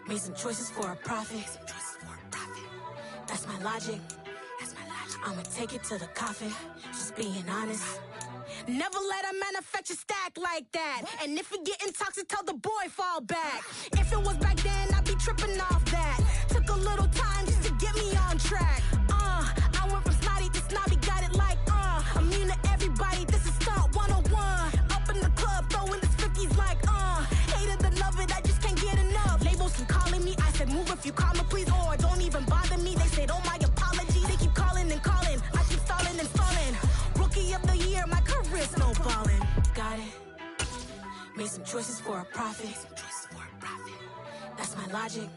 Made some choices for a profit. That's my logic. I'ma take it to the coffin. Just being honest. Never let a manufacture stack like that. And if it getting toxic, tell the boy fall back. If it was back then, I'd be tripping off that. Took a little time just to get me on track. I went from snotty to snobby, got it like immune to everybody, this is stunt 101. Up in the club, throwing this 50s like hated to love it, I just can't get enough. Labels keep calling me, I said move if you call me please, or don't even bother me. They said oh my apologies, they keep calling and calling, I keep stalling and stalling. Rookie of the year, my career snowballing. Got it. Made some choices for a profit. That's my logic.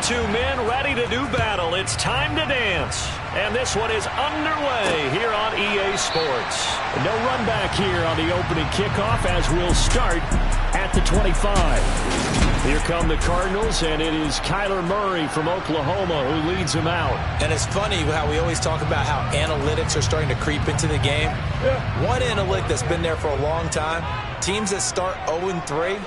Two men ready to do battle. It's time to dance. And this one is underway here on EA Sports. No run back here on the opening kickoff as we'll start at the 25. Here come the Cardinals, and it is Kyler Murray from Oklahoma who leads them out. And it's funny how we always talk about how analytics are starting to creep into the game. One analytic that's been there for a long time, teams that start 0-3,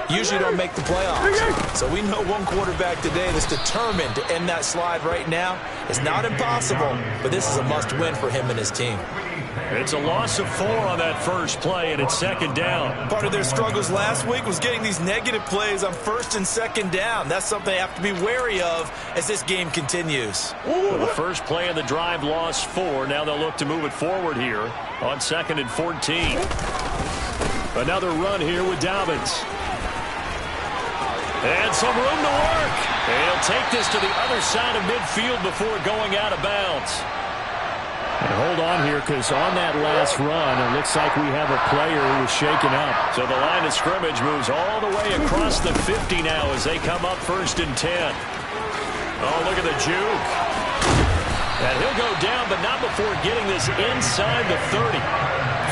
usually don't make the playoffs. So we know one quarterback today that's determined to end that slide right now. It's not impossible, but this is a must-win for him and his team. It's a loss of 4 on that first play, and it's second down. Part of their struggles last week was getting these negative plays on first and second down. That's something they have to be wary of as this game continues. Well, the first play of the drive lost 4. Now they'll look to move it forward here on 2nd and 14. Another run here with Dobbins. And some room to work. He'll take this to the other side of midfield before going out of bounds. And hold on here, because on that last run, it looks like we have a player who was shaken up. So the line of scrimmage moves all the way across the 50 now as they come up 1st and 10. Oh, look at the juke. And he'll go down, but not before getting this inside the 30.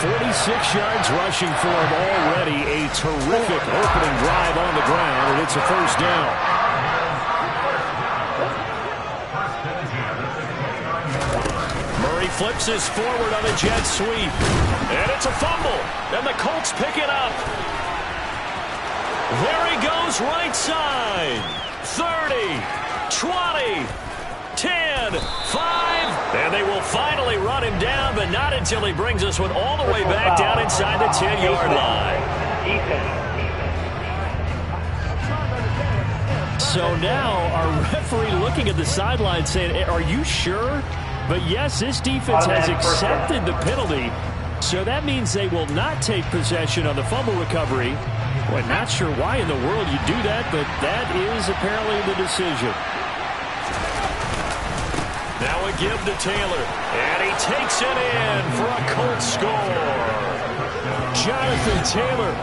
46 yards rushing for him already. A terrific opening drive on the ground, and it's a first down. Murray flips this forward on a jet sweep. And it's a fumble. And the Colts pick it up. There he goes right side. 30, 20, 10, 5. And they will finally run him down, but not until he brings us one all the way back down inside the 10-yard line. So now our referee looking at the sideline saying, are you sure? But yes, this defense has accepted the penalty. So that means they will not take possession on the fumble recovery. Well, not sure why in the world you do that, but that is apparently the decision. Now a give to Taylor, and he takes it in for a Colts score. Jonathan Taylor,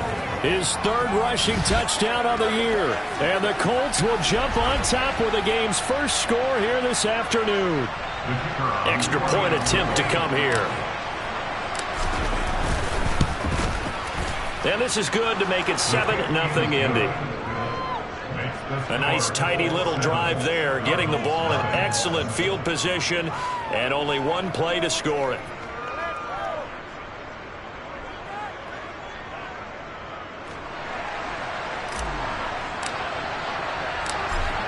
his 3rd rushing touchdown of the year. And the Colts will jump on top with the game's first score here this afternoon. Extra point attempt to come here. And this is good to make it 7-0 Indy. A nice, tidy little drive there, getting the ball in excellent field position, and only one play to score it.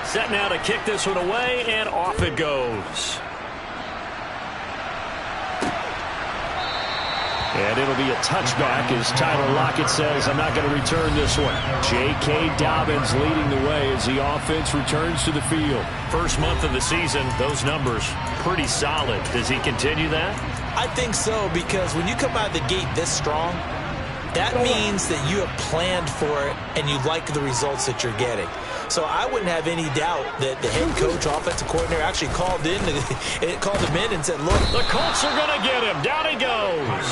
Set now to kick this one away, and off it goes. And it'll be a touchback as Tyler Lockett says, I'm not going to return this one. J.K. Dobbins leading the way as the offense returns to the field. First month of the season, those numbers pretty solid. Does he continue that? I think so, because when you come out of the gate this strong, that means that you have planned for it and you like the results that you're getting. So I wouldn't have any doubt that the head coach, offensive coordinator, actually called him in and said, look. The Colts are going to get him. Down he goes.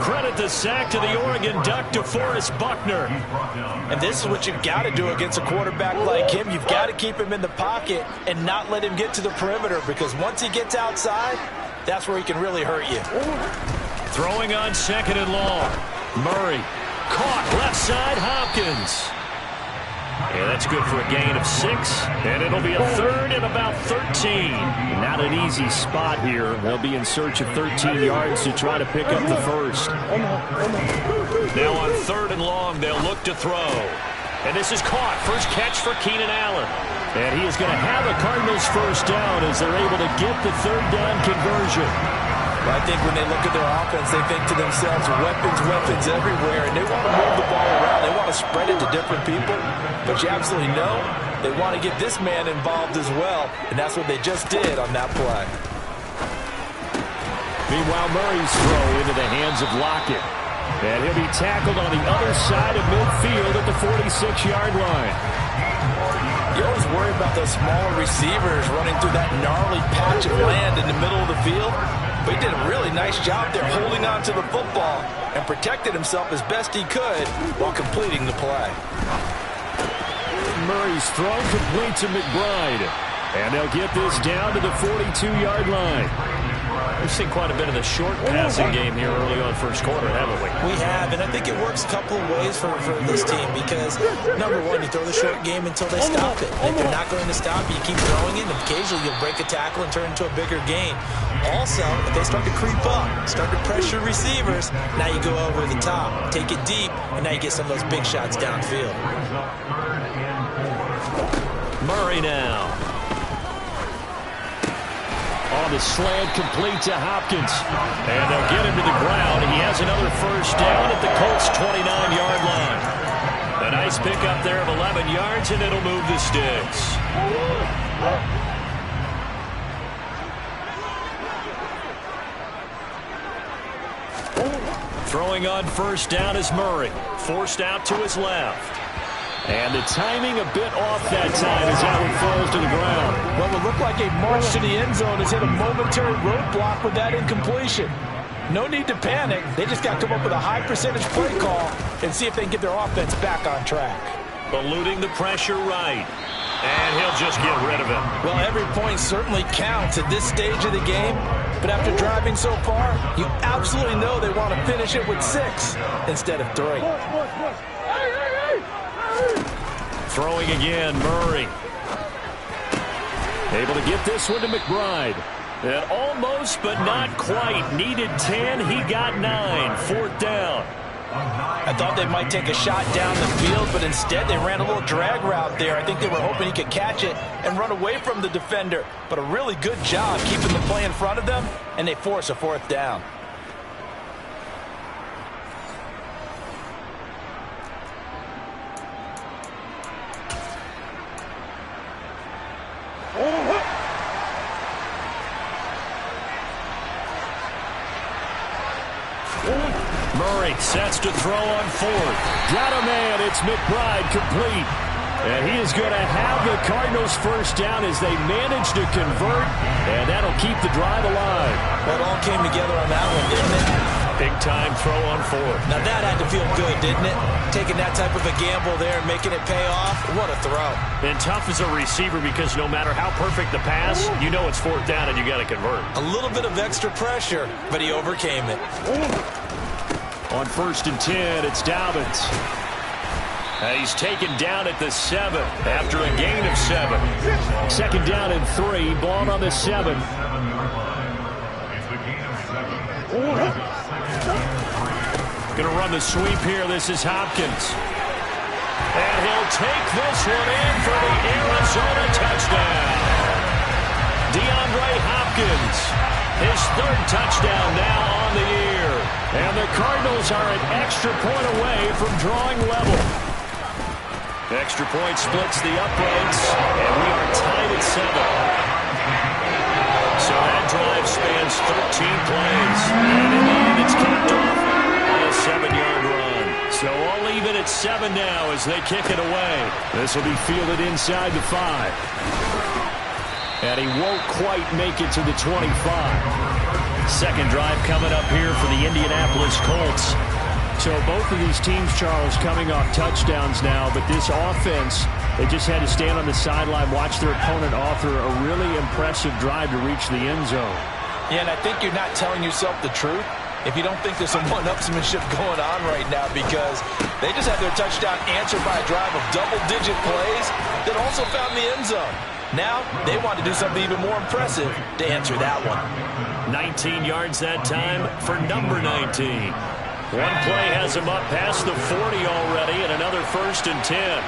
Credit the sack to the Oregon Duck, DeForest Buckner. And this is what you've got to do against a quarterback like him. You've got to keep him in the pocket and not let him get to the perimeter, because once he gets outside, that's where he can really hurt you. Throwing on 2nd and long. Murray Caught left side, Hopkins. Yeah, that's good for a gain of 6, and it'll be a 3rd and about 13. Not an easy spot here. They'll be in search of 13 yards to try to pick up the first. Now on 3rd and long, they'll look to throw. And this is caught. First catch for Keenan Allen. And he is going to have a Cardinals first down as they're able to get the 3rd down conversion. I think when they look at their offense, they think to themselves, weapons everywhere, and they want to move the ball around. They want to spread it to different people, but you absolutely know they want to get this man involved as well, and that's what they just did on that play. Meanwhile, Murray's throw into the hands of Lockett, and he'll be tackled on the other side of midfield at the 46-yard line. You always worry about those smaller receivers running through that gnarly patch of land in the middle of the field. But he did a really nice job there holding on to the football and protected himself as best he could while completing the play. Murray's throw complete to McBride. And they'll get this down to the 42-yard line. We've seen quite a bit of the short passing game here early on first quarter, haven't we? We have, and I think it works a couple of ways for this team because, number one, you throw the short game until they stop it. If they're not going to stop you, keep throwing it, and occasionally you'll break a tackle and turn into a bigger gain. Also, if they start to creep up, start to pressure receivers, now you go over the top, take it deep, and now you get some of those big shots downfield. Murray now. On the slant, complete to Hopkins. And they'll get him to the ground. He has another first down at the Colts' 29-yard line. A nice pickup there of 11 yards, and it'll move the sticks. Throwing on first down is Murray. Forced out to his left. And the timing a bit off that time as that one falls to the ground. Well, it looked like a march to the end zone has hit a momentary roadblock with that incompletion. No need to panic. They just got to come up with a high percentage play call and see if they can get their offense back on track. Eluding the pressure right. And he'll just get rid of it. Well, every point certainly counts at this stage of the game. But after driving so far, you absolutely know they want to finish it with 6 instead of 3. Throwing again, Murray. Able to get this one to McBride. And almost, but not quite. Needed 10, he got 9. 4th down. I thought they might take a shot down the field, but instead they ran a little drag route there. I think they were hoping he could catch it and run away from the defender. But a really good job keeping the play in front of them, and they force a 4th down. Murray sets to throw on 4th. Got a man. It's McBride complete. And he is going to have the Cardinals first down as they manage to convert. And that'll keep the drive alive. That all came together on that one, didn't it? Big time throw on 4th. Now that had to feel good, didn't it? Taking that type of a gamble there and making it pay off. What a throw. And tough as a receiver because no matter how perfect the pass, you know it's 4th down and you got to convert. A little bit of extra pressure, but he overcame it. On 1st and 10, it's Dobbins. He's taken down at the 7 after a gain of 7. 2nd down and 3, ball on the 7. Going to run the sweep here. This is Hopkins. And he'll take this one in for the Arizona touchdown. DeAndre Hopkins, his 3rd touchdown now on the year. And the Cardinals are an extra point away from drawing level. Extra point splits the uprights, and we are tied at 7. So that drive spans 13 plays. And in the end, it's capped off by a 7-yard run. So all even at 7 now as they kick it away. This will be fielded inside the 5. And he won't quite make it to the 25. Second drive coming up here for the Indianapolis Colts. So both of these teams, Charles, coming off touchdowns now, but this offense, they just had to stand on the sideline, watch their opponent author a really impressive drive to reach the end zone. Yeah, and I think you're not telling yourself the truth if you don't think there's some one-upsmanship going on right now, because they just had their touchdown answered by a drive of double-digit plays that also found the end zone. Now they want to do something even more impressive to answer that one. 19 yards that time for number 19. One play has him up past the 40 already, and another 1st and 10.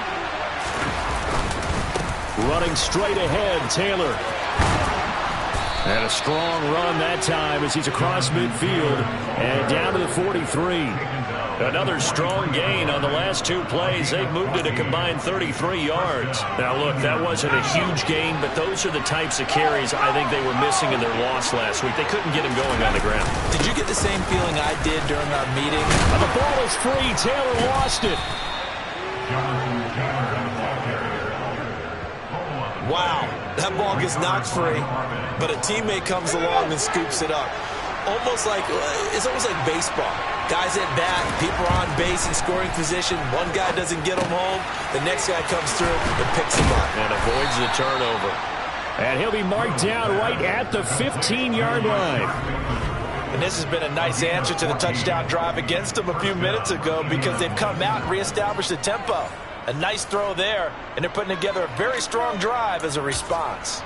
Running straight ahead, Taylor. And a strong run that time as he's across midfield and down to the 43. Another strong gain on the last 2 plays. They've moved it a combined 33 yards. Now, look, that wasn't a huge gain, but those are the types of carries I think they were missing in their loss last week. They couldn't get him going on the ground. Did you get the same feeling I did during our meeting? The ball is free. Taylor lost it. Wow, that ball gets knocked free, but a teammate comes along and scoops it up. It's almost like baseball. Guys at bat, people are on base in scoring position. One guy doesn't get them home. The next guy comes through and picks him up. And avoids the turnover. And he'll be marked down right at the 15-yard line. And this has been a nice answer to the touchdown drive against them a few minutes ago, because they've come out and reestablished the tempo. A nice throw there, and they're putting together a very strong drive as a response.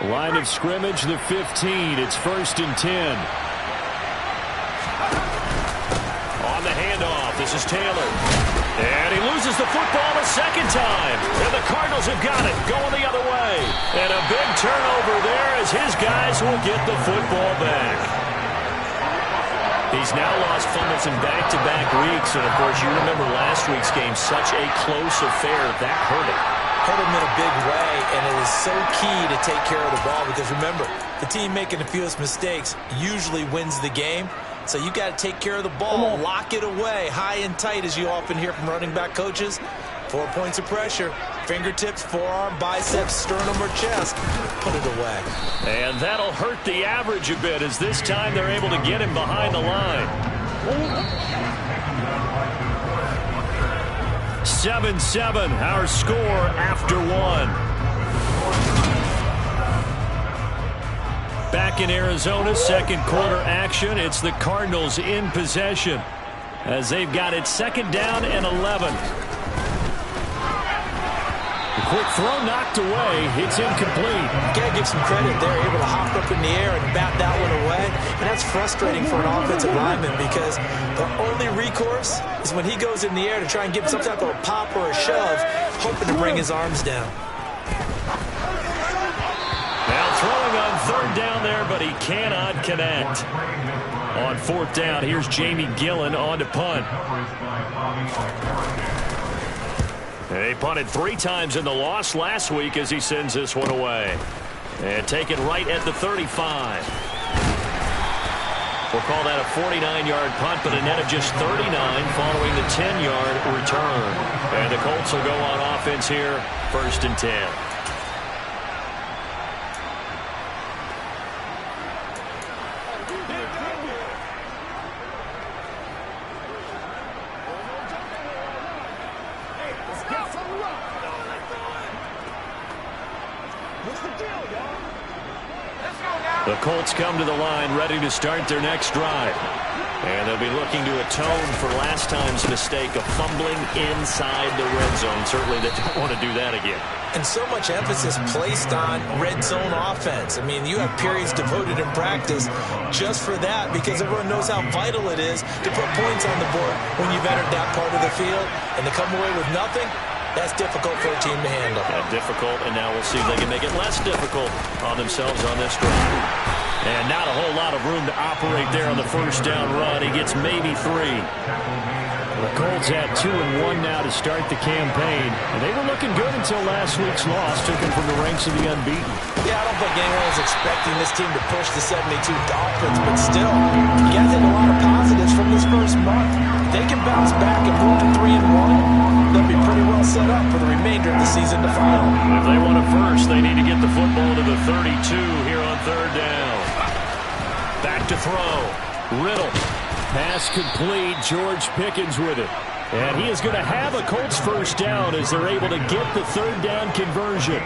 Line of scrimmage, the 15. It's 1st and 10. On the handoff, this is Taylor. And he loses the football a second time. And the Cardinals have got it, going the other way. And a big turnover there as his guys will get the football back. He's now lost fumbles in back-to-back weeks. And, of course, you remember last week's game, such a close affair. That hurt him. Hurt him in a big way, and it is so key to take care of the ball, because remember, the team making the fewest mistakes usually wins the game. So you got to take care of the ball, lock it away, high and tight, as you often hear from running back coaches. 4 points of pressure, fingertips, forearm, biceps, sternum, or chest. Put it away. And that'll hurt the average a bit, as this time they're able to get him behind the line. 7-7, our score after 1. Back in Arizona, second quarter action. It's the Cardinals in possession as they've got it 2nd down and 11. The quick throw knocked away. It's incomplete. You got to give some credit. They're able to hop up in the air and bat that one away. And that's frustrating for an offensive lineman, because the only recourse is when he goes in the air to try and give some type of a pop or a shove, hoping to bring his arms down. Now throwing on 3rd down there, but he cannot connect. On 4th down, here's Jamie Gillen on to punt. They punted 3 times in the loss last week as he sends this one away. And taken right at the 35. We'll call that a 49-yard punt, but a net of just 39 following the 10-yard return. And the Colts will go on offense here, 1st and 10. The Colts come to the line ready to start their next drive. And they'll be looking to atone for last time's mistake of fumbling inside the red zone. Certainly they don't want to do that again. And so much emphasis placed on red zone offense. I mean, you have periods devoted in practice just for that, because everyone knows how vital it is to put points on the board when you've entered that part of the field. And to come away with nothing, that's difficult for a team to handle. Difficult, and now we'll see if they can make it less difficult on themselves on this drive. And not a whole lot of room to operate there on the 1st down run. He gets maybe 3. The Colts had 2-1 now to start the campaign. And they were looking good until last week's loss took them from the ranks of the unbeaten. Yeah, I don't think anyone was expecting this team to push the 72 Dolphins, but still, you got to take a lot of positives from this first month. If they can bounce back and move to 3-1, they'll be pretty well set up for the remainder of the season to follow. If they want it first, they need to get the football to the 32 here on 3rd down. Back to throw. Riddle. Pass complete. George Pickens with it. And he is going to have a Colts 1st down as they're able to get the 3rd down conversion.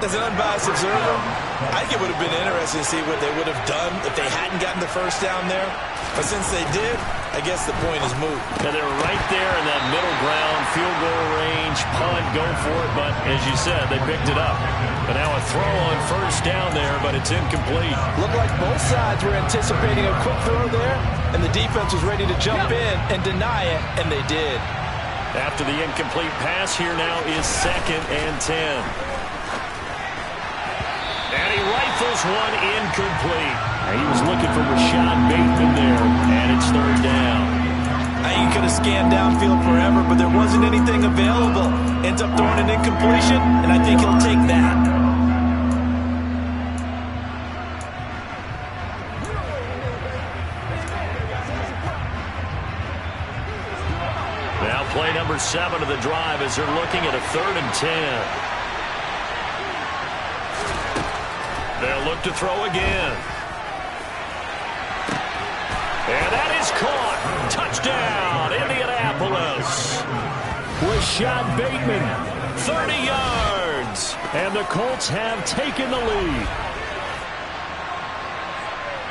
As an unbiased observer, I think it would have been interesting to see what they would have done if they hadn't gotten the first down there. But since they did, I guess the point is moot. Yeah, they were right there in that middle ground, field goal range, punt, go for it. But as you said, they picked it up. But now a throw on first down there, but it's incomplete. Looked like both sides were anticipating a quick throw there, and the defense was ready to jump in and deny it, and they did. After the incomplete pass, here now is 2nd and 10. And he rifles one incomplete. He was looking for Rashad Bateman there, and it's 3rd down. He could have scanned downfield forever, but there wasn't anything available. Ends up throwing an incompletion, and I think he'll take that. Now play number 7 of the drive as they're looking at a 3rd and 10. They'll look to throw again. And that is caught. Touchdown, Indianapolis. Rashad Bateman, 30 yards. And the Colts have taken the lead.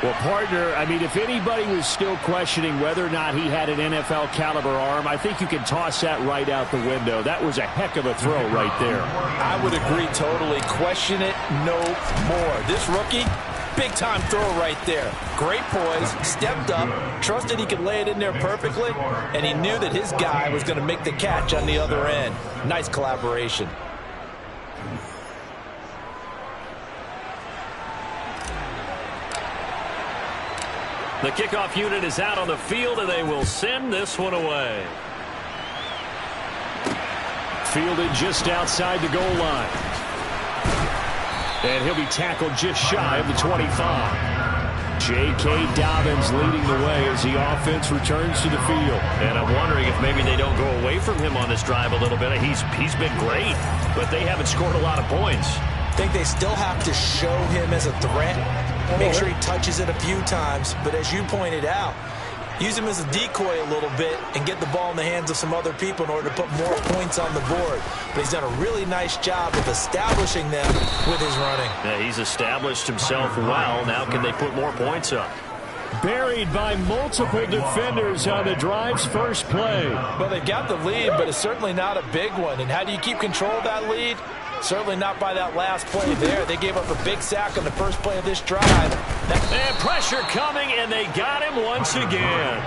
Well, partner, I mean, if anybody was still questioning whether or not he had an NFL caliber arm, I think you can toss that right out the window. That was a heck of a throw right there. I would agree totally. Question it no more. This rookie, big-time throw right there. Great poise, stepped up, trusted he could lay it in there perfectly, and he knew that his guy was going to make the catch on the other end. Nice collaboration. The kickoff unit is out on the field, and they will send this one away. Fielded just outside the goal line. And he'll be tackled just shy of the 25. J.K. Dobbins leading the way as the offense returns to the field. And I'm wondering if maybe they don't go away from him on this drive a little bit. He's been great, but they haven't scored a lot of points. I think they still have to show him as a threat. Make sure he touches it a few times. But as you pointed out, use him as a decoy a little bit and get the ball in the hands of some other people in order to put more points on the board. But he's done a really nice job of establishing them with his running. Yeah, he's established himself well. Now can they put more points up? Buried by multiple defenders on the drive's first play. Well, they've got the lead, but it's certainly not a big one. And how do you keep control of that lead? Certainly not by that last play there. They gave up a big sack on the first play of this drive. And pressure coming, and they got him once again.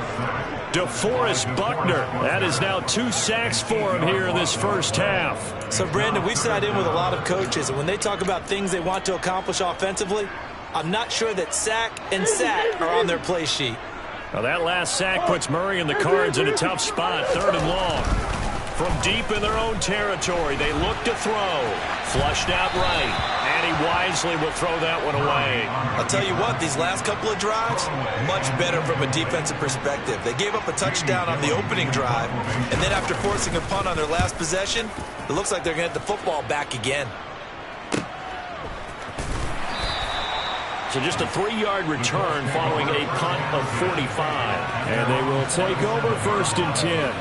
DeForest Buckner. That is now 2 sacks for him here in this first half. So, Brandon, we've sat in with a lot of coaches, and when they talk about things they want to accomplish offensively, I'm not sure that sack and sack are on their play sheet. Now that last sack puts Murray and the Cards in a tough spot, 3rd and long. From deep in their own territory, they look to throw. Flushed out right, and he wisely will throw that one away. I'll tell you what, these last couple of drives, much better from a defensive perspective. They gave up a touchdown on the opening drive, and then after forcing a punt on their last possession, it looks like they're going to get the football back again. So just a 3-yard return following a punt of 45. And they will take over 1st and 10.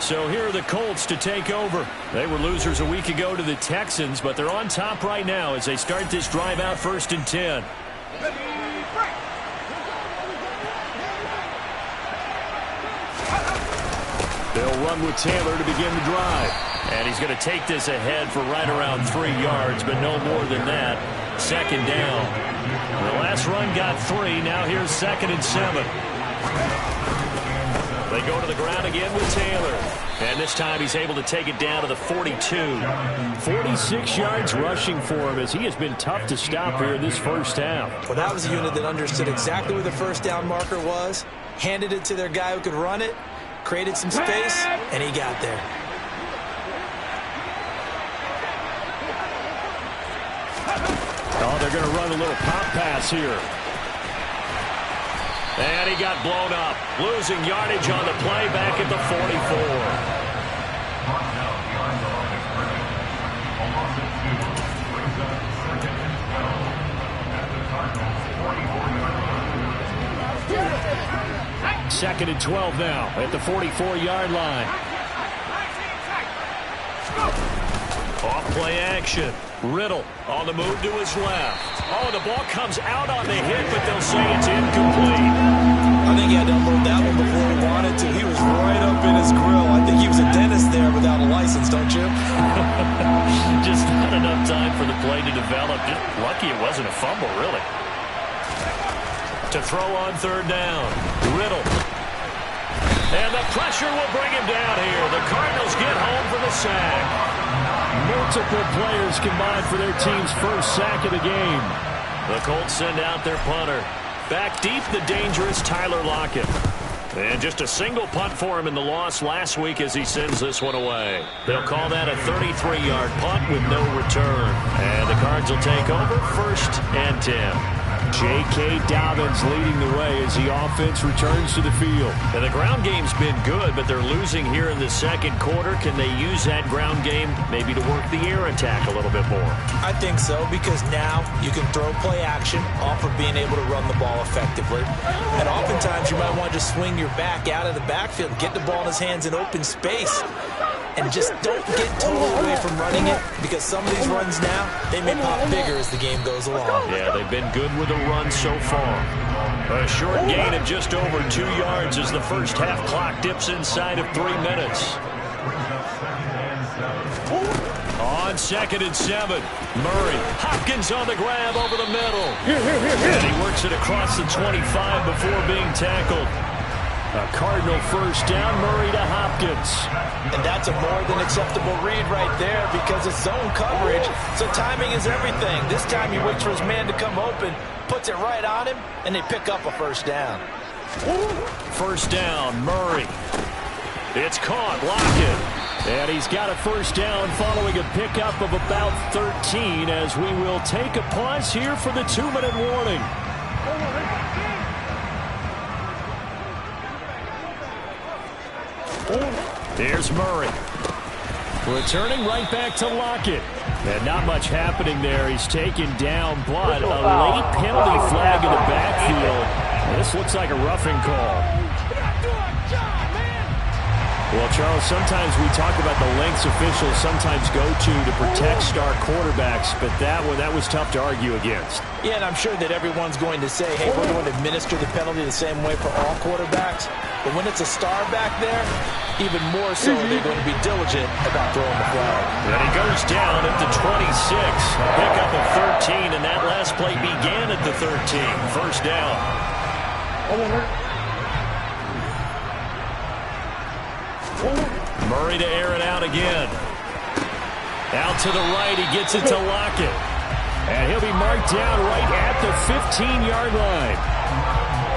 So here are the Colts to take over. They were losers a week ago to the Texans, but they're on top right now as they start this drive out 1st and 10. They'll run with Taylor to begin the drive. And he's going to take this ahead for right around 3 yards, but no more than that. 2nd down. The last run got 3. Now here's 2nd and 7. They go to the ground again with Taylor. And this time he's able to take it down to the 42. 46 yards rushing for him as he has been tough to stop here in this first half. Well, that was a unit that understood exactly where the first down marker was, handed it to their guy who could run it, created some space, and he got there. Oh, they're going to run a little pop pass here. And he got blown up. Losing yardage on the play back at the 44. Second and 12 now at the 44-yard line. Off play action. Riddle on the move to his left. Oh, the ball comes out on the hit, but they'll say it's incomplete. I think he had to unload that one before he wanted to. He was right up in his grill. I think he was a dentist there without a license, don't you? Just not enough time for the play to develop. Just lucky it wasn't a fumble, really. To throw on third down. Riddle. And the pressure will bring him down here. The Cardinals get home for the sack. Multiple players combined for their team's first sack of the game. The Colts send out their punter. Back deep, the dangerous Tyler Lockett. And just a single punt for him in the loss last week as he sends this one away. They'll call that a 33-yard punt with no return. And the Cards will take over 1st and 10. J.K. Dobbins leading the way as the offense returns to the field. And the ground game's been good, but they're losing here in the second quarter. Can they use that ground game maybe to work the air attack a little bit more? I think so, because now you can throw play action off of being able to run the ball effectively. And oftentimes you might want to just swing your back out of the backfield, get the ball in his hands in open space. And just don't get totally away from running it, because some of these runs now, they may pop bigger as the game goes along. Yeah, they've been good with the run so far. A short gain of just over 2 yards as the first half clock dips inside of 3 minutes. On 2nd and 7, Murray. Hopkins on the grab over the middle. And he works it across the 25 before being tackled. A Cardinal first down, Murray to Hopkins. And that's a more than acceptable read right there, because it's zone coverage, so timing is everything. This time he waits for his man to come open, puts it right on him, and they pick up a first down. First down, Murray. It's caught, Lockett. And he's got a first down following a pickup of about 13 as we will take a pause here for the 2-minute warning. Here's Murray. Returning right back to Lockett. And not much happening there. He's taken down, but a late penalty flag in the backfield. This looks like a roughing call. Well, Charles, sometimes we talk about the lengths officials sometimes go to protect star quarterbacks, but that was tough to argue against. Yeah, and I'm sure that everyone's going to say, hey, we're going to administer the penalty the same way for all quarterbacks. But when it's a star back there, even more so, they're going to be diligent about throwing the flag. And he goes down at the 26. Pickup of 13, and that last play began at the 13. First down. Murray to air it out again. Out to the right, he gets it to Lockett. And he'll be marked down right at the 15-yard line.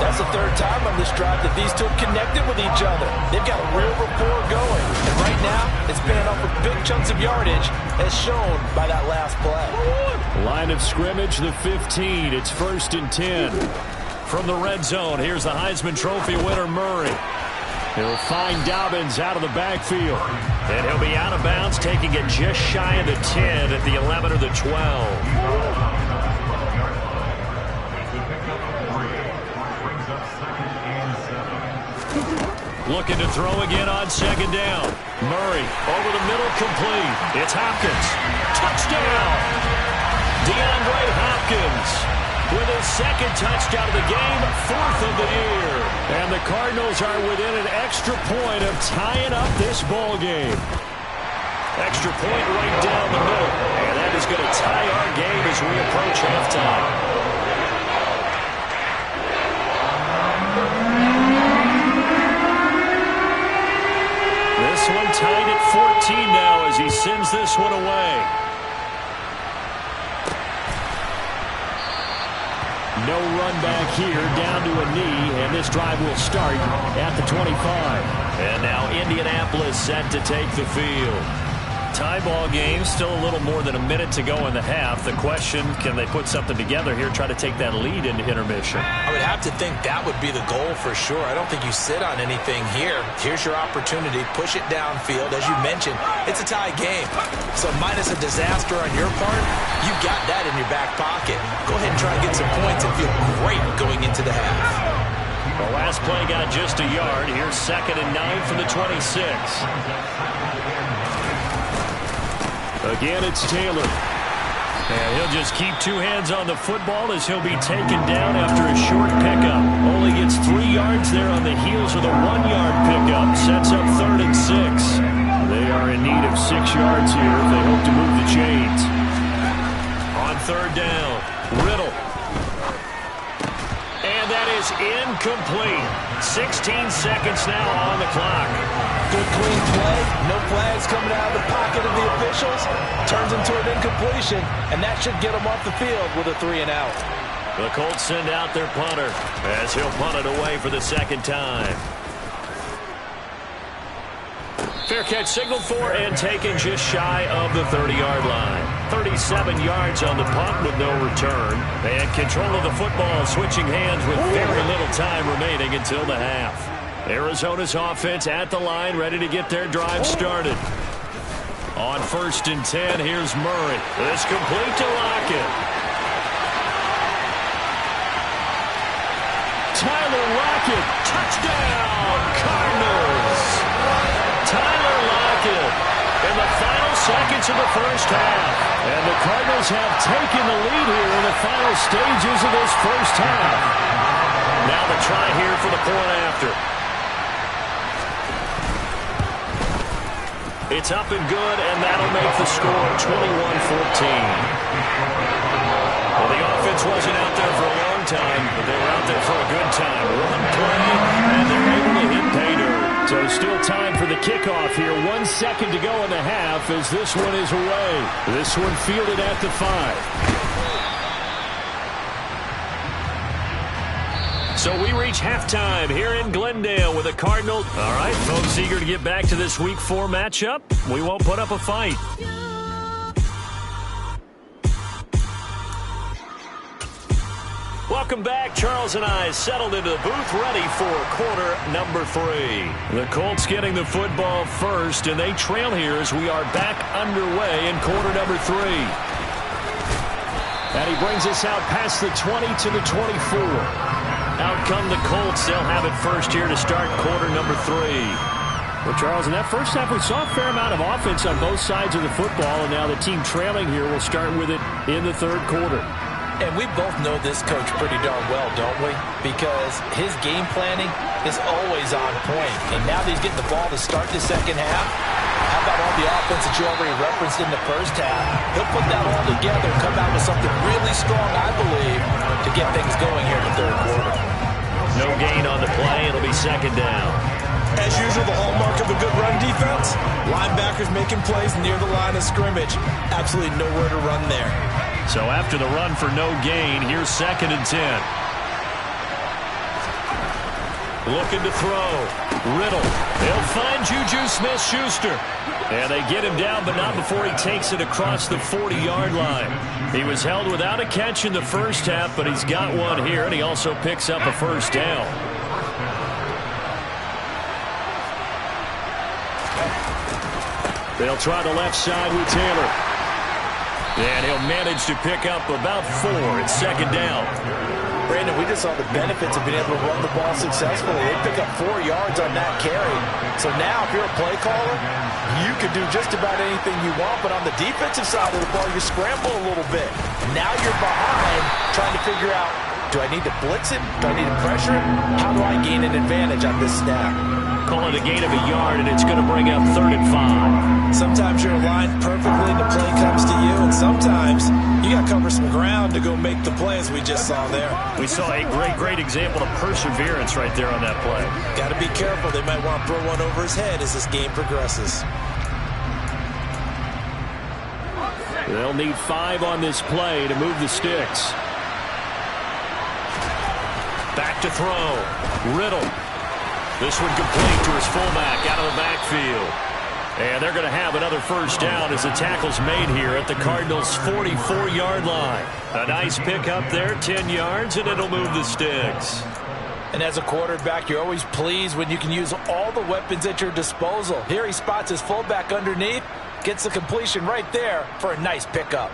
That's the third time on this drive that these two have connected with each other. They've got a real rapport going. And right now, it's paying off with big chunks of yardage, as shown by that last play. Line of scrimmage, the 15. It's 1st and 10. From the red zone, here's the Heisman Trophy winner, Murray. He'll find Dobbins out of the backfield. And he'll be out of bounds, taking it just shy of the 10 at the 11 or the 12. Looking to throw again on 2nd down. Murray over the middle, complete. It's Hopkins. Touchdown! DeAndre Hopkins with his 2nd touchdown of the game, 4th of the year. And the Cardinals are within an extra point of tying up this ball game. Extra point right down the middle. And that is going to tie our game as we approach halftime. This one tied at 14 now as he sends this one away. No run back here, down to a knee, and this drive will start at the 25. And now Indianapolis set to take the field. Tie ball game, still a little more than a minute to go in the half. The question, can they put something together here, try to take that lead into intermission? I would have to think that would be the goal for sure. I don't think you sit on anything here. Here's your opportunity. Push it downfield. As you mentioned, it's a tie game. So minus a disaster on your part, you've got that in your back pocket. Go ahead and try to get some points and feel great going into the half. The last play got just a yard. Here's 2nd and 9 from the 26. Again, it's Taylor. And he'll just keep two hands on the football as he'll be taken down after a short pickup. Only gets 3 yards there on the heels of the 1-yard pickup. Sets up 3rd and 6. They are in need of 6 yards here if they hope to move the chains. On 3rd down, Riddle. And that is incomplete. 16 seconds now on the clock. Good clean play. No flags coming out of the pocket of the officials. Turns into an incompletion, and that should get them off the field with a 3 and out. The Colts send out their punter as he'll punt it away for the 2nd time. Fair catch signaled for and taken just shy of the 30-yard line. 37 yards on the punt with no return. And control of the football switching hands with very little time remaining until the half. Arizona's offense at the line, ready to get their drive started. On 1st and 10, here's Murray. It's complete to Lockett. Tyler Lockett, touchdown, Cardinals. Tyler Lockett in the final seconds of the first half. And the Cardinals have taken the lead here in the final stages of this first half. Now the try here for the point after. It's up and good, and that'll make the score 21-14. Well, the offense wasn't out there for a long time, but they were out there for a good time. One play, and they're able to hit pay dirt. So still time for the kickoff here. 1 second to go in the half as this one is away. This one fielded at the 5. So we reach halftime here in Glendale with the Cardinals. All right, folks eager to get back to this Week 4 matchup. We won't put up a fight. Welcome back. Charles and I settled into the booth ready for quarter number 3. The Colts getting the football first, and they trail here as we are back underway in quarter number 3. And he brings us out past the 20 to the 24. Out come the Colts. They'll have it first here to start quarter number 3. Well, Charles, in that first half, we saw a fair amount of offense on both sides of the football, and now the team trailing here will start with it in the 3rd quarter. And we both know this coach pretty darn well, don't we? Because his game planning is always on point. And now that he's getting the ball to start the 2nd half, how about all the offense that you already referenced in the first half? He'll put that all together and come out with something really strong, I believe, to get things going here in the 3rd quarter. No gain on the play. It'll be 2nd down. As usual, the hallmark of a good run defense, linebackers making plays near the line of scrimmage. Absolutely nowhere to run there. So after the run for no gain, here's 2nd and 10. Looking to throw. Riddle. They'll find Juju Smith-Schuster. And they get him down, but not before he takes it across the 40-yard line. He was held without a catch in the first half, but he's got one here, and he also picks up a first down. They'll try the left side with Taylor. And he'll manage to pick up about 4. It's 2nd down. Brandon, we just saw the benefits of being able to run the ball successfully. They pick up 4 yards on that carry. So now, if you're a play caller, you can do just about anything you want. But on the defensive side of the ball, you scramble a little bit. Now you're behind, trying to figure out, do I need to blitz him? Do I need to pressure him? How do I gain an advantage on this snap? Call it a gain of a yard, and it's going to bring up 3rd and 5. Sometimes you're aligned perfectly and the play comes to you, and sometimes you got to cover some ground to go make the play, as we just saw there. We saw a great example of perseverance right there on that play. Got to be careful. They might want to throw one over his head as this game progresses. They'll need 5 on this play to move the sticks. Back to throw. Riddle. This one complete to his fullback out of the backfield. And they're going to have another first down as the tackle's made here at the Cardinals' 44-yard line. A nice pick up there, 10 yards, and it'll move the sticks. And as a quarterback, you're always pleased when you can use all the weapons at your disposal. Here he spots his fullback underneath, gets the completion right there for a nice pickup.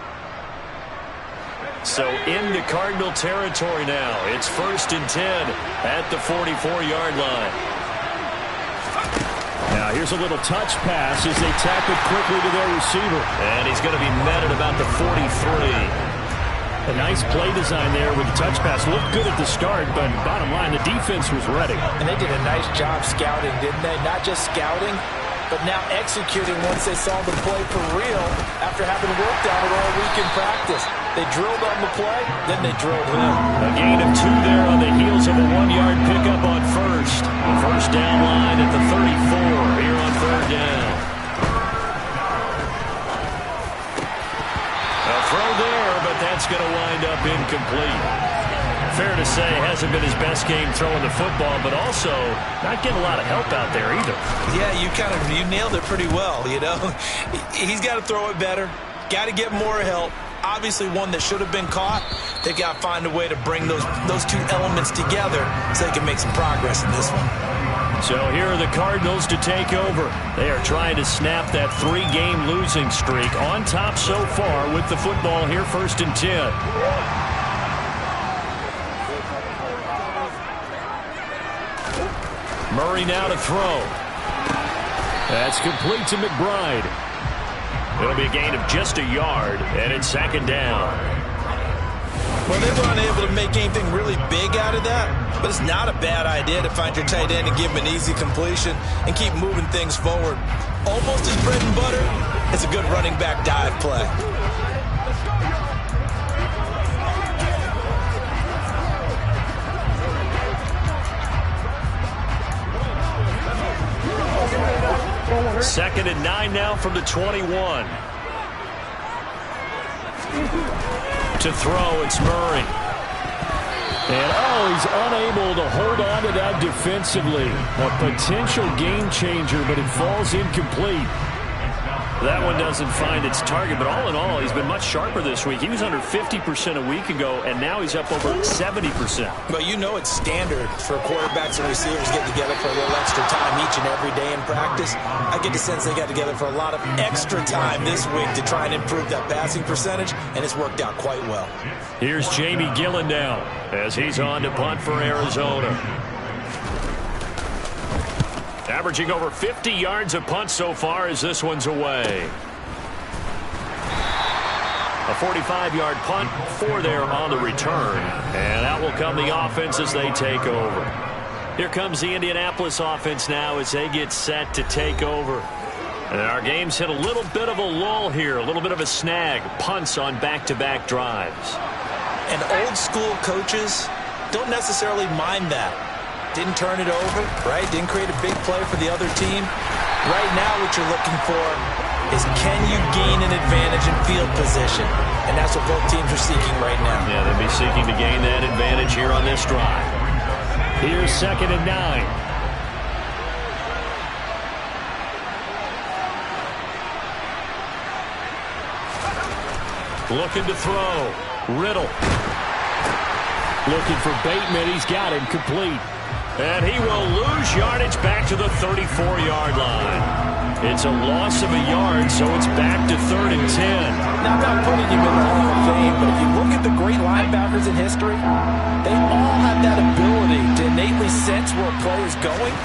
So into Cardinal territory now. It's 1st and 10 at the 44-yard line. Now Now here's a little touch pass as they tap it quickly to their receiver. And he's going to be met at about the 43. A nice play design there with the touch pass. Looked good at the start, but bottom line, the defense was ready. And they did a nice job scouting, didn't they? Not just scouting, but now executing once they saw the play for real after having worked on it all week in practice. They drilled on the play, then they drilled him. A gain of 2 there on the heels of a 1-yard pickup on first. The first down line at the 34 here on third down. A throw there, but that's going to wind up incomplete. Fair to say, hasn't been his best game throwing the football, but also not getting a lot of help out there either. Yeah, you nailed it pretty well, you know. He's got to throw it better, got to get more help. Obviously one that should have been caught. They've got to find a way to bring those two elements together so they can make some progress in this one. So here are the Cardinals to take over. They are trying to snap that 3-game losing streak, on top so far with the football here, 1st and 10. Murray now to throw. That's complete to McBride. It'll be a gain of just a yard, and it's 2nd down. Well, they weren't able to make anything really big out of that, but it's not a bad idea to find your tight end and give him an easy completion and keep moving things forward. Almost as bread and butter as a good running back dive play. Second and 9 now from the 21. To throw, it's Murray. And, he's unable to hold on to that defensively. A potential game changer, but it falls incomplete. That one doesn't find its target, but all in all, he's been much sharper this week. He was under 50% a week ago, and now he's up over 70%. But you know it's standard for quarterbacks and receivers getting together for a little extra time each and every day in practice. I get the sense they got together for a lot of extra time this week to try and improve that passing percentage, and it's worked out quite well. Here's Jamie Gillen now as he's on to punt for Arizona. Averaging over 50 yards a punt so far as this one's away. A 45-yard punt, 4 there on the return. And that will come the offense as they take over. Here comes the Indianapolis offense now as they get set to take over. And our game's hit a little bit of a lull here, a little bit of a snag. Punts on back-to-back drives. And old-school coaches don't necessarily mind that. Didn't turn it over, right? Didn't create a big play for the other team. Right now what you're looking for is can you gain an advantage in field position? And that's what both teams are seeking right now. Yeah, they'll be seeking to gain that advantage here on this drive. Here's 2nd and 9. Looking to throw. Riddle. Looking for Bateman. He's got him complete. And he will lose yardage back to the 34-yard line. It's a loss of a yard, so it's back to 3rd and 10. Now, I'm not putting him in the Hall of Fame, but if you look at the great linebackers in history, they all have that ability to innately sense where a play is going,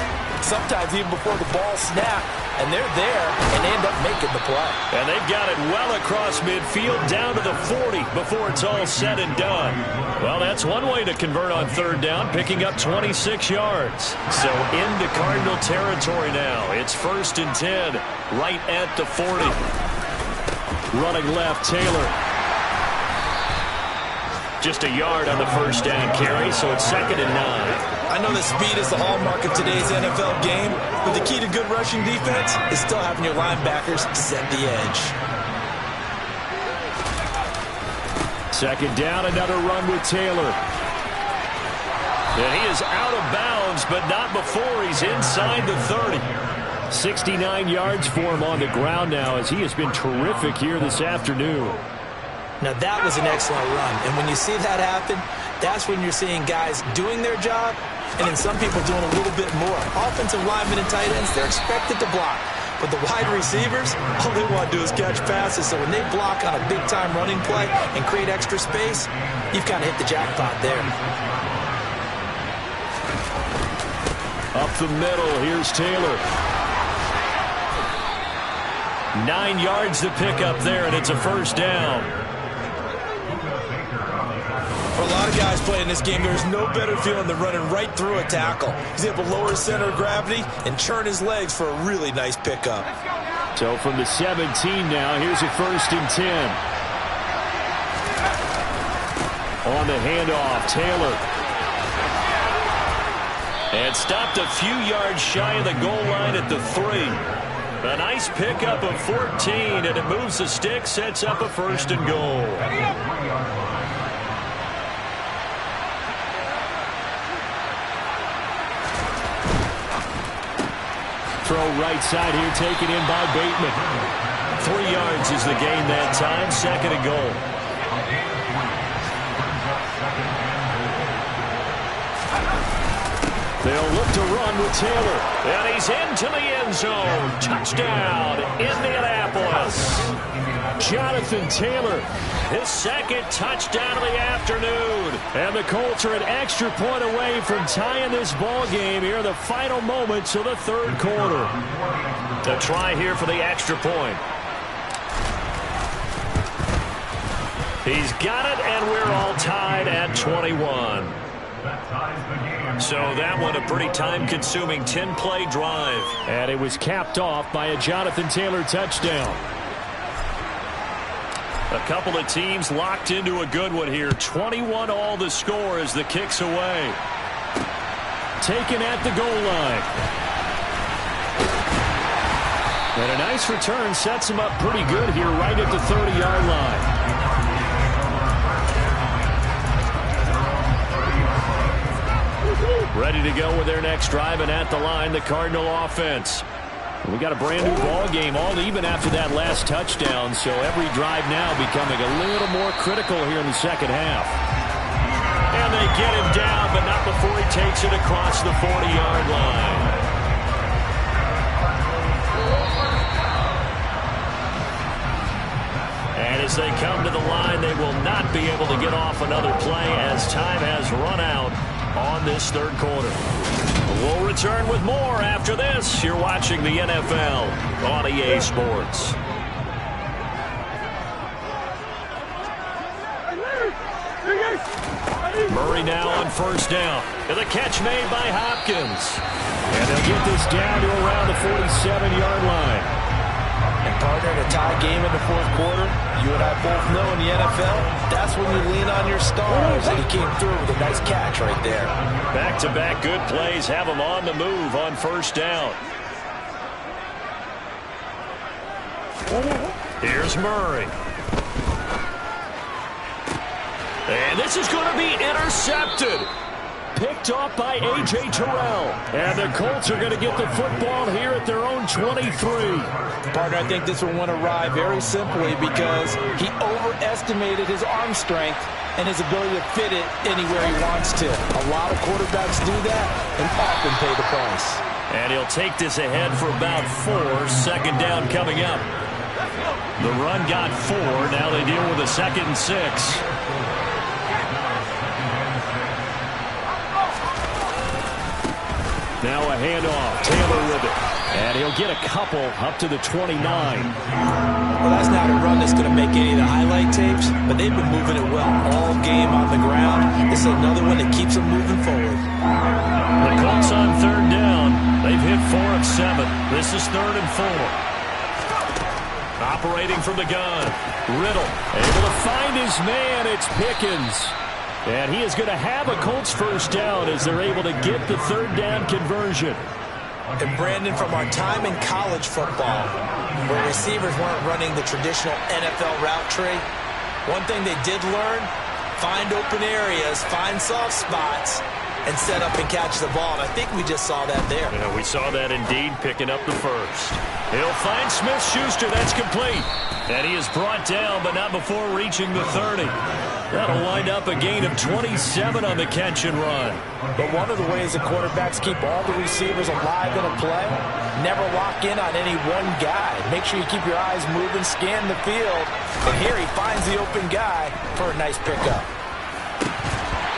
sometimes even before the ball snaps, and they're there and they end up making the play. And they've got it well across midfield down to the 40 before it's all said and done. Well, that's one way to convert on 3rd down, picking up 26 yards. So into Cardinal territory now. It's 1st and 10, right at the 40. Running left, Taylor. Just a yard on the first down carry, so it's 2nd and 9. I know that speed is the hallmark of today's NFL game, but the key to good rushing defense is still having your linebackers set the edge. 2nd down, another run with Taylor. And he is out of bounds, but not before he's inside the 30. 69 yards for him on the ground now as he has been terrific here this afternoon. Now that was an excellent run, and when you see that happen, that's when you're seeing guys doing their job and then some people doing a little bit more. Offensive linemen and tight ends, they're expected to block. But the wide receivers, all they want to do is catch passes. So when they block on a big-time running play and create extra space, you've kind of hit the jackpot there. Up the middle, here's Taylor. 9 yards to pick up there, and it's a first down. For a lot of guys playing this game, there's no better feeling than running right through a tackle. He's able to lower his center of gravity and churn his legs for a really nice pickup. So from the 17 now, here's a 1st and 10. On the handoff, Taylor. And stopped a few yards shy of the goal line at the 3. A nice pickup of 14, and it moves the stick, sets up a 1st and goal. Throw right side here, taken in by Bateman. 3 yards is the gain that time, 2nd and goal. They'll look to run with Taylor. And he's into the end zone. Touchdown, Indianapolis. Jonathan Taylor, his 2nd touchdown of the afternoon. And the Colts are an extra point away from tying this ball game here in the final moments of the 3rd quarter. To try here for the extra point. He's got it, and we're all tied at 21. So that one a pretty time-consuming 10-play drive. And it was capped off by a Jonathan Taylor touchdown. A couple of teams locked into a good one here. 21 all the score as the kick's away. Taken at the goal line. And a nice return sets him up pretty good here right at the 30-yard line. Ready to go with their next drive, and at the line, the Cardinal offense. We got a brand new ball game, all even after that last touchdown, so every drive now becoming a little more critical here in the 2nd half. And they get him down, but not before he takes it across the 40-yard line. And as they come to the line, they will not be able to get off another play as time has run out on this 3rd quarter. We'll return with more after this. You're watching the NFL on EA Sports. Murray now on 1st down. And the catch made by Hopkins. And they'll get this down to around the 47-yard line. And partner, in a tie game in the 4th quarter, you and I both know in the NFL, that's when you lean on your stars. And he came through with a nice catch right there. Back-to-back good plays have him on the move on 1st down. Here's Murray. And this is going to be intercepted. Picked off by A.J. Terrell. And the Colts are going to get the football here at their own 23. Partner, I think this will win a ride very simply because he overestimated his arm strength and his ability to fit it anywhere he wants to. A lot of quarterbacks do that and often pay the price. And he'll take this ahead for about 4. 2nd down coming up. The run got 4. Now they deal with a 2nd and 6. Now a handoff. Taylor with it. And he'll get a couple up to the 29. Well, that's not a run that's going to make any of the highlight tapes, but they've been moving it well all game on the ground. This is another one that keeps them moving forward. The Colts on 3rd down. They've hit 4 of 7. This is 3rd and 4. Operating from the gun. Riddle able to find his man. It's Pickens. And he is going to have a Colts 1st down as they're able to get the 3rd down conversion. And Brandon, from our time in college football, where receivers weren't running the traditional NFL route tree, one thing they did learn, find open areas, find soft spots, and set up and catch the ball. And I think we just saw that there. Yeah, we saw that indeed, picking up the 1st. He'll find Smith-Schuster. That's complete. And he is brought down, but not before reaching the 30. That'll wind up a gain of 27 on the catch and run. But one of the ways the quarterbacks keep all the receivers alive in a play, never lock in on any one guy. Make sure you keep your eyes moving, scan the field. And here he finds the open guy for a nice pickup.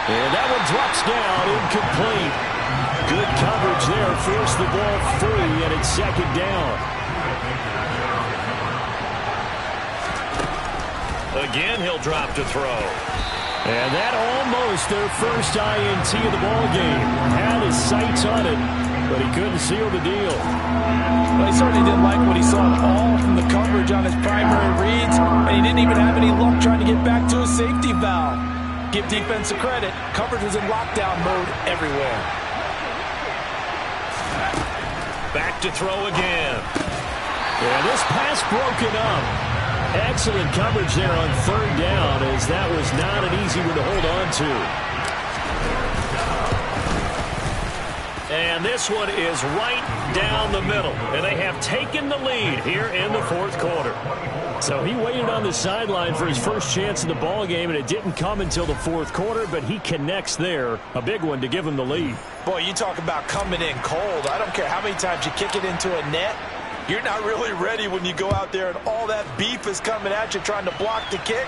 And that one drops down, incomplete. Good coverage there, forced the ball free, and it's 2nd down. Again, he'll drop to throw. And that almost their first INT of the ball game. Had his sights on it, but he couldn't seal the deal. Well, he certainly didn't like what he saw at all from the coverage on his primary reads, and he didn't even have any luck trying to get back to his safety valve. Give defense credit. Coverage was in lockdown mode everywhere. Back to throw again. Yeah, this pass broken up. Excellent coverage there on third down, as that was not an easy one to hold on to. And this one is right down the middle. And they have taken the lead here in the fourth quarter. So he waited on the sideline for his first chance in the ball game, and it didn't come until the fourth quarter, but he connects there. A big one to give him the lead. Boy, you talk about coming in cold. I don't care how many times you kick it into a net. You're not really ready when you go out there and all that beef is coming at you trying to block the kick.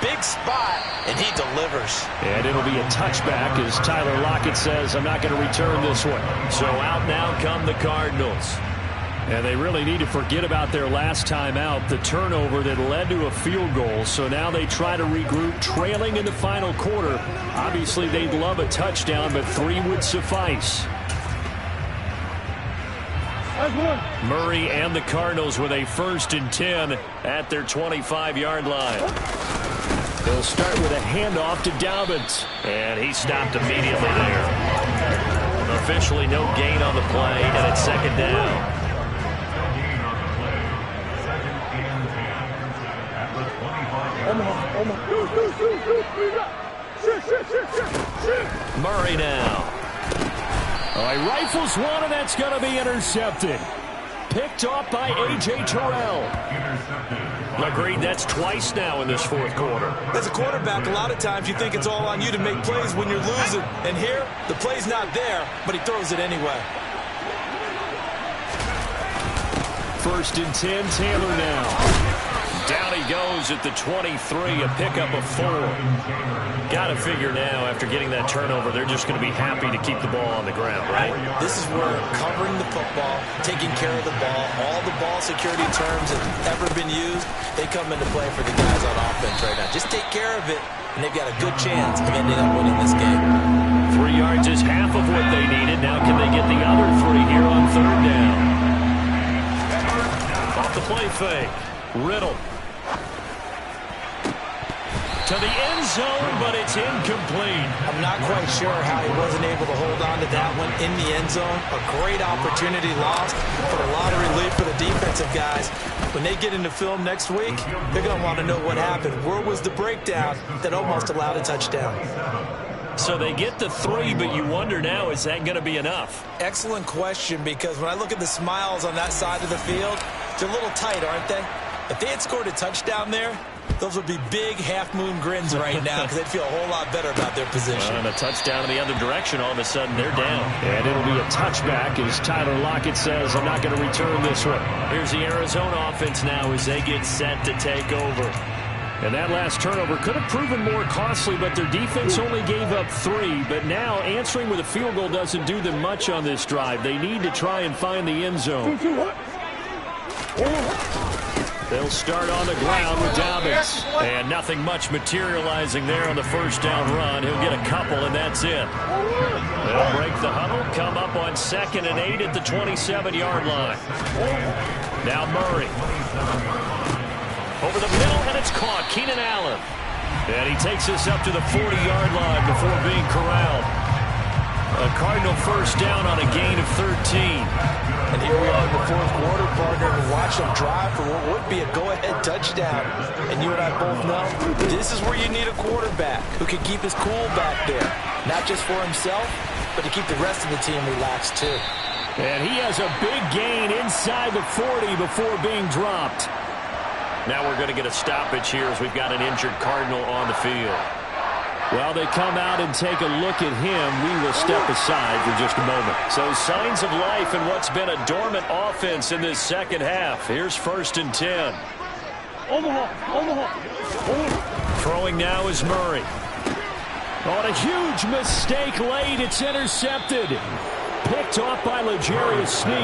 Big spot, and he delivers. And it'll be a touchback, as Tyler Lockett says, I'm not going to return this one. So out now come the Cardinals. And they really need to forget about their last time out, the turnover that led to a field goal. So now they try to regroup, trailing in the final quarter. Obviously, they'd love a touchdown, but 3 would suffice. Murray and the Cardinals with a 1st and 10 at their 25-yard line. They'll start with a handoff to Dobbins. And he stopped immediately there. Officially no gain on the play, and it's 2nd down. Murray now. All right, rifles one, and that's going to be intercepted. Picked off by A.J. Terrell. Agreed, that's twice now in this fourth quarter. As a quarterback, a lot of times you think it's all on you to make plays when you're losing. And here, the play's not there, but he throws it anyway. 1st and 10, Taylor now. Down he goes at the 23, a pickup of 4. Got to figure now, after getting that turnover, they're just going to be happy to keep the ball on the ground, right? This is where covering the football, taking care of the ball, all the ball security terms that have ever been used, they come into play for the guys on offense right now. Just take care of it, and they've got a good chance of ending up winning this game. 3 yards is half of what they needed. Now can they get the other 3 here on 3rd down? Off the play fake. Riddle. To the end zone, but it's incomplete. I'm not quite sure how he wasn't able to hold on to that one in the end zone. A great opportunity lost, but a lot of relief for the defensive guys. When they get into film next week, they're going to want to know what happened. Where was the breakdown that almost allowed a touchdown? So they get the 3, but you wonder now, is that going to be enough? Excellent question, because when I look at the smiles on that side of the field, they're a little tight, aren't they? If they had scored a touchdown there, those would be big half-moon grins right now because they'd feel a whole lot better about their position. And a touchdown in the other direction, all of a sudden they're down. And it'll be a touchback, as Tyler Lockett says, I'm not going to return this one. Here's the Arizona offense now as they get set to take over. And that last turnover could have proven more costly, but their defense only gave up 3. But now answering with a field goal doesn't do them much on this drive. They need to try and find the end zone. They'll start on the ground with Dobbins. And nothing much materializing there on the 1st down run. He'll get a couple, and that's it. They'll break the huddle, come up on 2nd and 8 at the 27-yard line. Now Murray. Over the middle, and it's caught. Keenan Allen. And he takes us up to the 40-yard line before being corralled. A Cardinal 1st down on a gain of 13. And here we are in the fourth quarter, partner, and watch them drive for what would be a go-ahead touchdown. And you and I both know this is where you need a quarterback who can keep his cool back there. Not just for himself, but to keep the rest of the team relaxed, too. And he has a big gain inside the 40 before being dropped. Now we're going to get a stoppage here as we've got an injured Cardinal on the field. While they come out and take a look at him, we will step aside for just a moment. So signs of life in what's been a dormant offense in this second half. Here's 1st and 10. Throwing now is Murray. On a huge mistake late, it's intercepted. Picked off by L'Jarius Sneed.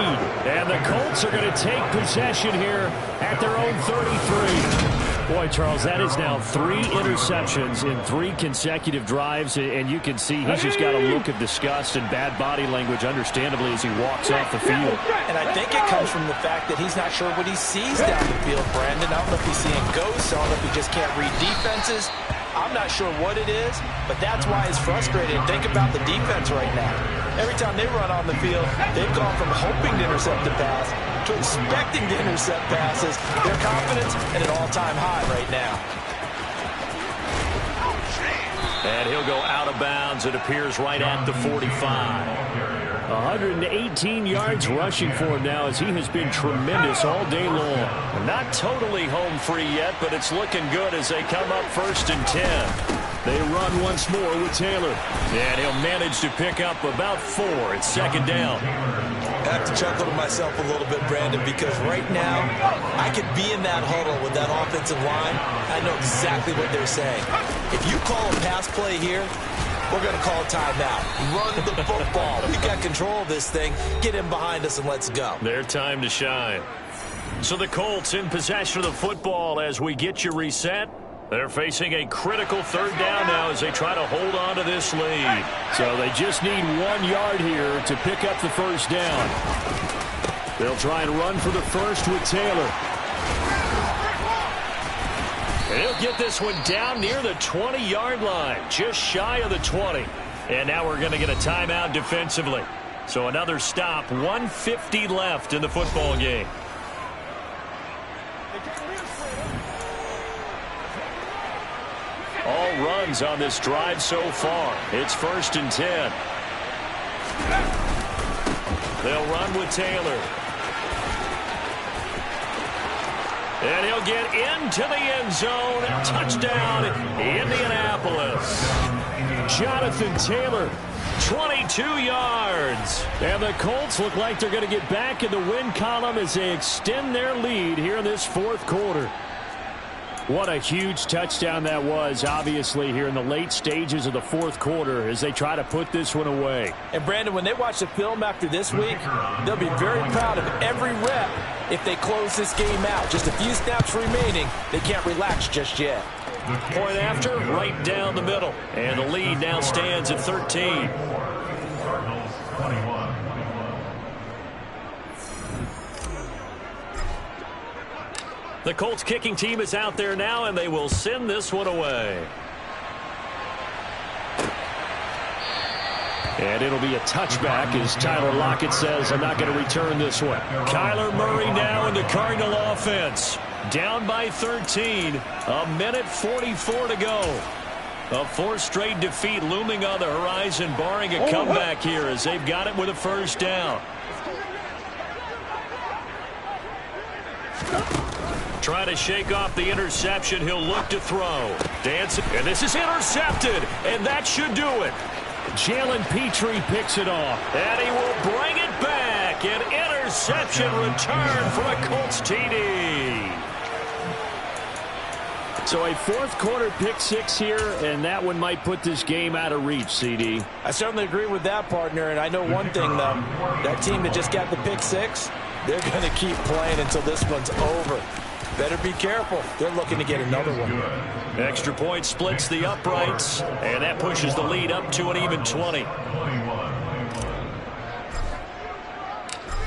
And the Colts are going to take possession here at their own 33. Boy, Charles, that is now 3 interceptions in 3 consecutive drives, and you can see he's just got a look of disgust and bad body language, understandably, as he walks off the field. And I think it comes from the fact that he's not sure what he sees down the field, Brandon. I don't know if he's seeing ghosts. I don't know if he just can't read defenses. I'm not sure what it is, but that's why he's frustrated. Think about the defense right now. Every time they run on the field, they've gone from hoping to intercept the pass to expecting to intercept passes. Their confidence at an all-time high right now. And he'll go out of bounds. It appears right at the 45. 118 yards rushing for him now as he has been tremendous all day long. Not totally home free yet, but it's looking good as they come up 1st and 10. They run once more with Taylor. And he'll manage to pick up about 4. It's 2nd down. I have to chuckle to myself a little bit, Brandon, because right now I could be in that huddle with that offensive line. I know exactly what they're saying. If you call a pass play here, we're going to call a timeout. Run the football. We've got control of this thing. Get him behind us and let's go. Their time to shine. So the Colts in possession of the football as we get you reset. They're facing a critical 3rd down now as they try to hold on to this lead. So they just need 1 yard here to pick up the 1st down. They'll try and run for the 1st with Taylor. And he'll get this one down near the 20-yard line, just shy of the 20. And now we're going to get a timeout defensively. So another stop, 1:50 left in the football game. All runs on this drive so far. It's 1st and 10. They'll run with Taylor. And he'll get into the end zone. Touchdown, Indianapolis. Jonathan Taylor, 22 yards. And the Colts look like they're going to get back in the win column as they extend their lead here in this 4th quarter. What a huge touchdown that was, obviously, here in the late stages of the 4th quarter as they try to put this one away. And, Brandon, when they watch the film after this week, they'll be very proud of every rep if they close this game out. Just a few snaps remaining. They can't relax just yet. Point after, right down the middle. And the lead now stands at 13. The Colts kicking team is out there now, and they will send this one away. And it'll be a touchback as Tyler Lockett says, I'm not going to return this one. Kyler Murray now in the Cardinal offense. Down by 13. 1:44 to go. A 4th straight defeat looming on the horizon, barring a comeback here as they've got it with a 1st down. Trying to shake off the interception. He'll look to throw. Dancing. And this is intercepted. And that should do it. Jalen Petrie picks it off. And he will bring it back. An interception return for a Colts TD. So a 4th quarter pick 6 here, and that one might put this game out of reach, CD. I certainly agree with that, partner. And I know one thing, though. That team that just got the pick 6, they're going to keep playing until this one's over. Better be careful. They're looking to get another one. Extra point splits the uprights, and that pushes the lead up to an even 20.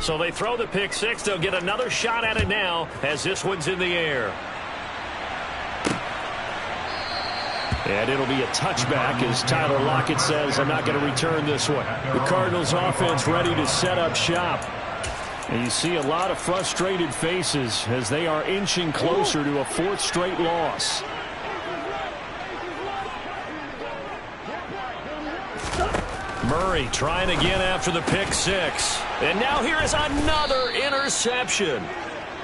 So they throw the pick 6. They'll get another shot at it now as this one's in the air. And it'll be a touchback as Tyler Lockett says, I'm not going to return this one. The Cardinals offense ready to set up shop. And you see a lot of frustrated faces as they are inching closer to a 4th straight loss. Murray trying again after the pick 6. And now here is another interception.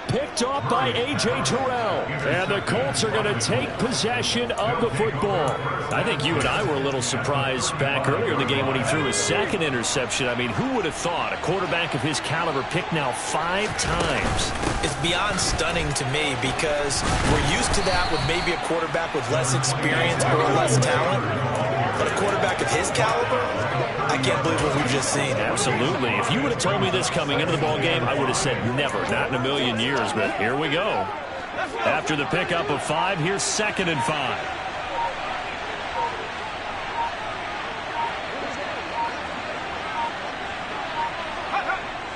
Picked off by A.J. Terrell. And the Colts are going to take possession of the football. I think you and I were a little surprised back earlier in the game when he threw his 2nd interception. I mean, who would have thought a quarterback of his caliber picked now 5 times? It's beyond stunning to me because we're used to that with maybe a quarterback with less experience or less talent. But a quarterback of his caliber, I can't believe what we've just seen. Absolutely. If you would have told me this coming into the ball game, I would have said never, not in a million years. But here we go. After the pickup of 5, here's 2nd and 5.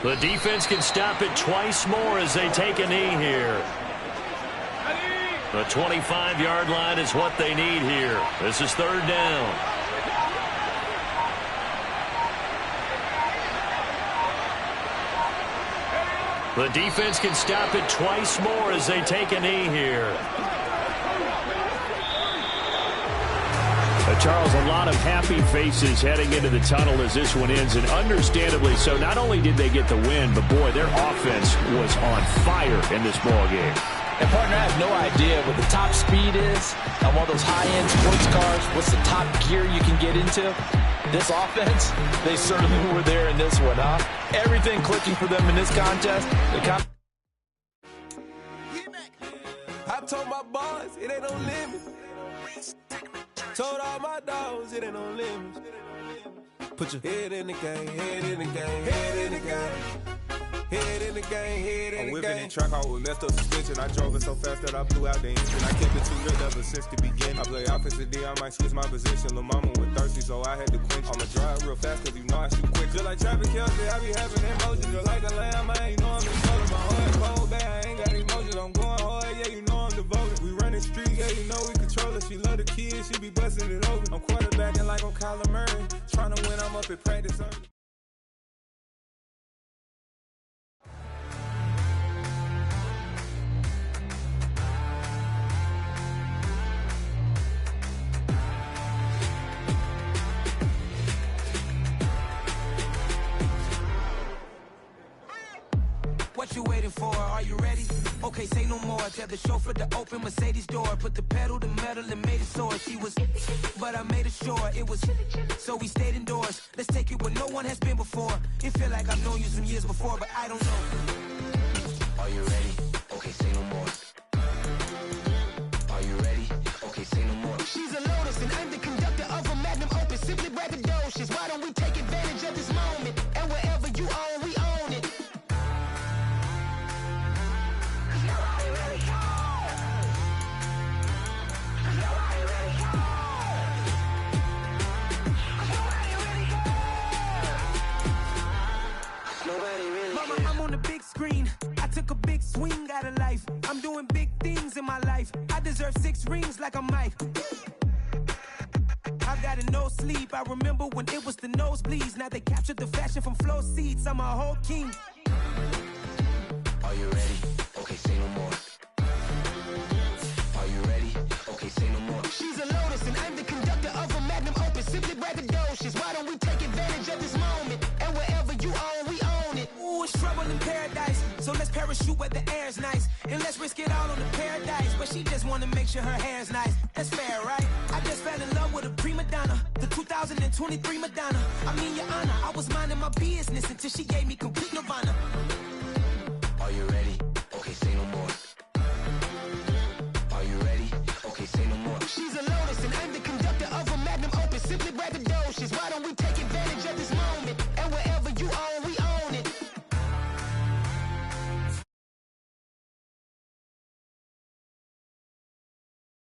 The defense can stop it twice more as they take a knee here. The 25-yard line is what they need here. This is 3rd down. The defense can stop it twice more as they take a knee here. Charles, a lot of happy faces heading into the tunnel as this one ends, and understandably so. Not only did they get the win, but, boy, their offense was on fire in this ball game. And, partner, I have no idea what the top speed is on one of those high-end sports cars. What's the top gear you can get into? This offense, they certainly were there in this one, huh? Everything clicking for them in this contest. I told my boys it ain't no limit. Told all my dogs it ain't no limits. Put your head in the game, head in the game, head in the game. Head in the game, head in the game. I'm whipping in track out with messed up suspension. I drove it so fast that I blew out the engine. I kept it too lit ever since the beginning. I play offensive D, I might switch my position. Lil' mama was thirsty, so I had to quench. I'ma drive real fast, cause you know I shoot quick. Just like traffic Kelsey, I be having emotions. Just like a lamb, I ain't know I'm in trouble. My heart cold, bad, I ain't got emotions. I'm going hard, yeah, you know I'm devoted. We run the street, yeah, you know we control it. She love the kids, she be busting it open. I'm quarterbacking like I'm Kyler Murray. Trying to win, I'm up at practice early. What you waiting for? Are you ready? Okay, say no more. Tell the chauffeur to open Mercedes door. Put the pedal to metal and made it soar. She was, but I made it sure it was. So we stayed indoors. Let's take it where no one has been before. It feel like I've known you some years before, but I don't know. Are you ready? Okay, say no more. Are you ready? Okay, say no more. She's a Lotus and I'm the conductor of a magnum opus. Simply braggadocious. Why don't we take advantage of this moment? And wherever you own, we own it. Mama, I'm on the big screen. I took a big swing out of life. I'm doing big things in my life. I deserve 6 rings like a Mike. I've got no sleep. I remember when it was the nosebleeds. Now they captured the fashion from flow seats. I'm a whole king. Are you ready? Okay, say no more. Are you ready? Okay, say no more. She's a Lotus and I'm the conductor of a magnum opus. Simply braggadocious. Why don't we take advantage of this moment? And wherever you own, we own it. Ooh, it's trouble in paradise. So let's parachute where the air's nice. And let's risk it all on the paradise. But she just wanna make sure her hair's nice. That's fair, right? I just fell in love with a prima donna. The 2023 Madonna. I mean, your honor, I was minding my business until she gave me complete nirvana. Are you ready?